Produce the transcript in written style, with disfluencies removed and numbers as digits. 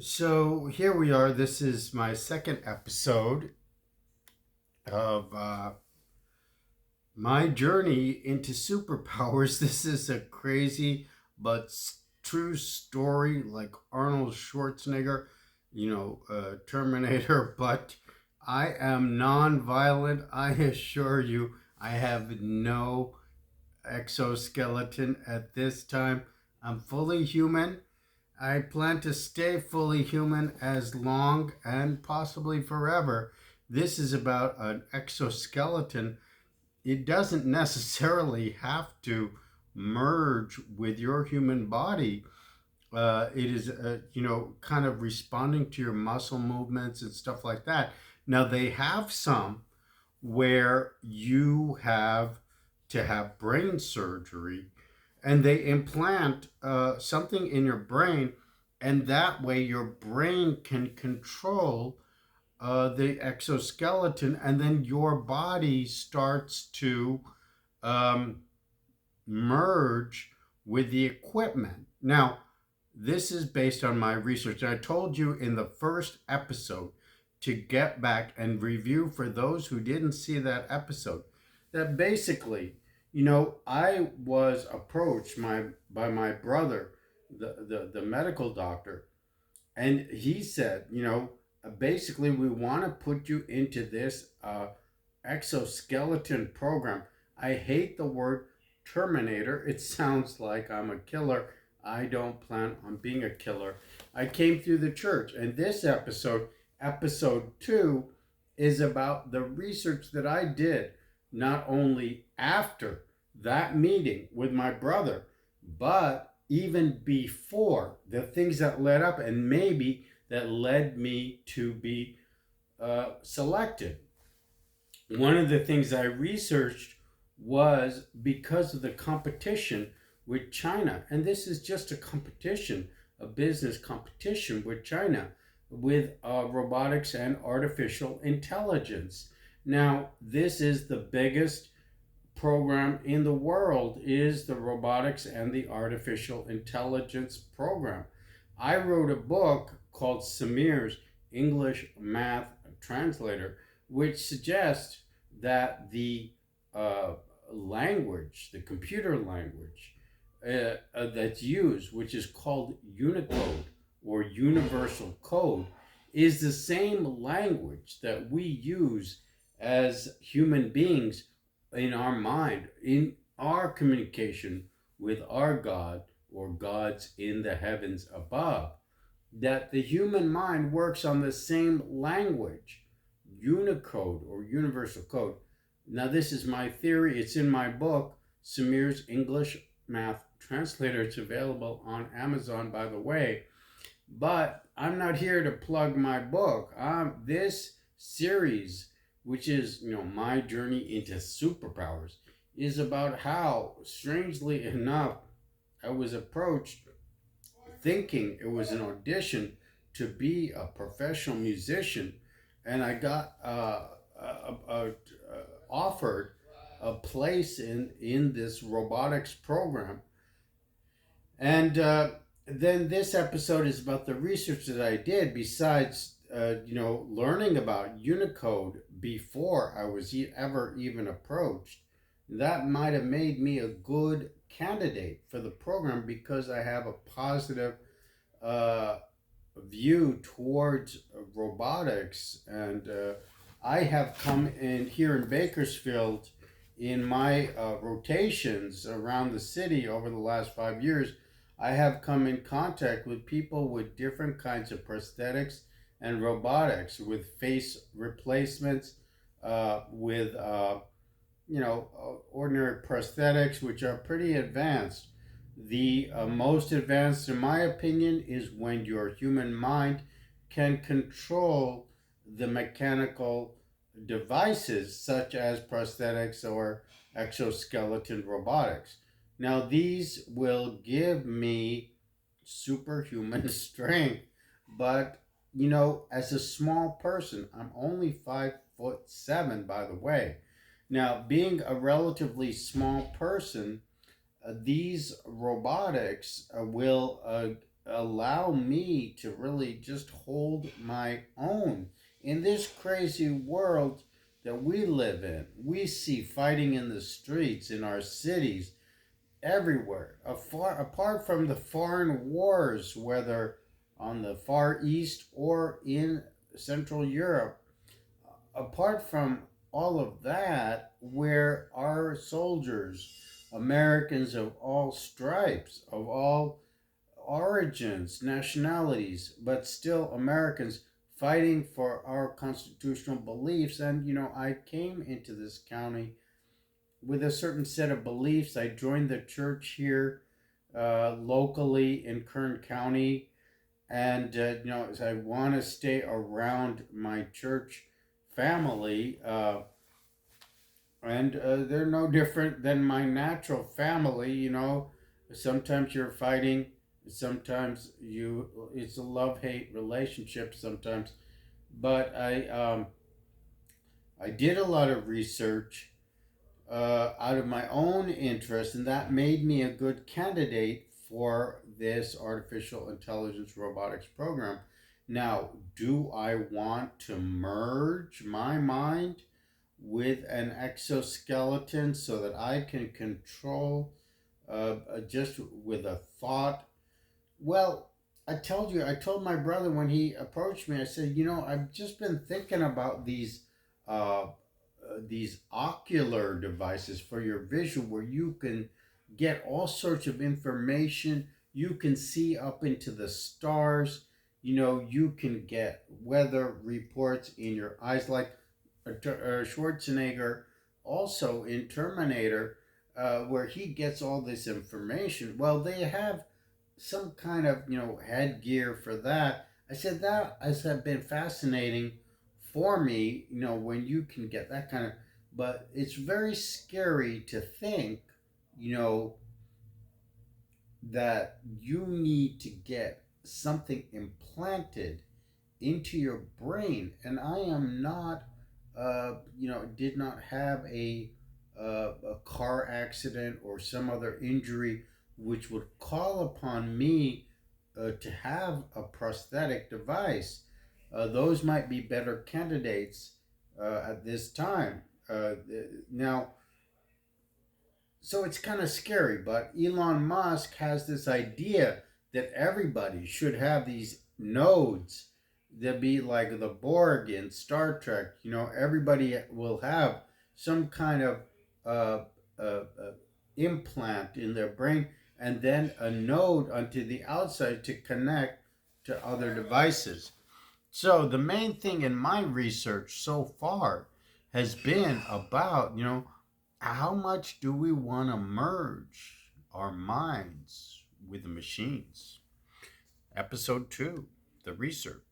So here we are. This is my second episode of my journey into superpowers. This is a crazy but true story, like Arnold Schwarzenegger, Terminator. But I am non-violent. I assure you, I have no exoskeleton at this time. I'm fully human. I plan to stay fully human as long and possibly forever. This is about an exoskeleton. It doesn't necessarily have to merge with your human body. It is, kind of responding to your muscle movements and stuff like that. Now, they have some where you have to have brain surgery and they implant something in your brain, and that way your brain can control the exoskeleton, and then your body starts to um, merge with the equipment. Now, this is based on my research. I told you in the first episode to get back and review for those who didn't see that episode that basically, I was approached by my brother, the medical doctor, and he said, basically, we want to put you into this exoskeleton program. I hate the word Terminator. It sounds like I'm a killer. I don't plan on being a killer. I came through the church, and this episode, episode two, is about the research that I did not only after that meeting with my brother, but even before, the things that led up and maybe that led me to be selected. One of the things I researched was because of the competition with China. And this is just a competition, a business competition with China, with robotics and artificial intelligence. Now, this is the biggest program in the world, is the robotics and the artificial intelligence program. I wrote a book called Samir's English Math Translator, which suggests that the uh, language, the computer language that's used, which is called Unicode or Universal Code, is the same language that we use as human beings in our mind, in our communication with our God or gods in the heavens above. That the human mind works on the same language, Unicode or Universal Code. Now, this is my theory. It's in my book, Samir's English Math Translator. It's available on Amazon, by the way. But I'm not here to plug my book. This series, which is my journey into superpowers, is about how, strangely enough, I was approached thinking it was an audition to be a professional musician, and I got offered a place in this robotics program. And then this episode is about the research that I did. Besides, learning about Unicode before I was ever even approached, that might have made me a good candidate for the program because I have a positive uh, view towards robotics. And I have come in here in Bakersfield in my rotations around the city over the last 5 years. I have come in contact with people with different kinds of prosthetics and robotics, with face replacements, with ordinary prosthetics, which are pretty advanced. The most advanced, in my opinion, is when your human mind can control the mechanical devices such as prosthetics or exoskeleton robotics. Now, these will give me superhuman strength, but as a small person, I'm only 5'7", by the way. Now, being a relatively small person, these robotics will allow me to really just hold my own in this crazy world that we live in. We see fighting in the streets, in our cities, everywhere. Apart from the foreign wars, whether on the Far East or in Central Europe, apart from all of that, where our soldiers, Americans of all stripes, of all origins, nationalities, but still Americans fighting for our constitutional beliefs. And, I came into this county with a certain set of beliefs. I joined the church here locally in Kern County. And, I want to stay around my church family. And they're no different than my natural family. Sometimes you're fighting, sometimes it's a love-hate relationship sometimes. But I did a lot of research out of my own interest, and that made me a good candidate for this artificial intelligence robotics program. Now, do I want to merge my mind with an exoskeleton so that I can control just with a thought? Well, I told my brother when he approached me, I said, I've just been thinking about these ocular devices for your vision where you can get all sorts of information. You can see up into the stars. You can get weather reports in your eyes, like Schwarzenegger also in Terminator, where he gets all this information. Well, they have some kind of headgear for that. I said that has been fascinating for me. When you can get that kind of, but it's very scary to think, you know, that you need to get something implanted into your brain. And I am not, did not have a car accident or some other injury which would call upon me to have a prosthetic device. Those might be better candidates at this time. Now, so it's kind of scary, but Elon Musk has this idea that everybody should have these nodes that be like the Borg in Star Trek. Everybody will have some kind of uh, implant in their brain and then a node onto the outside to connect to other devices. So the main thing in my research so far has been about, how much do we want to merge our minds with the machines? Episode 2, the research.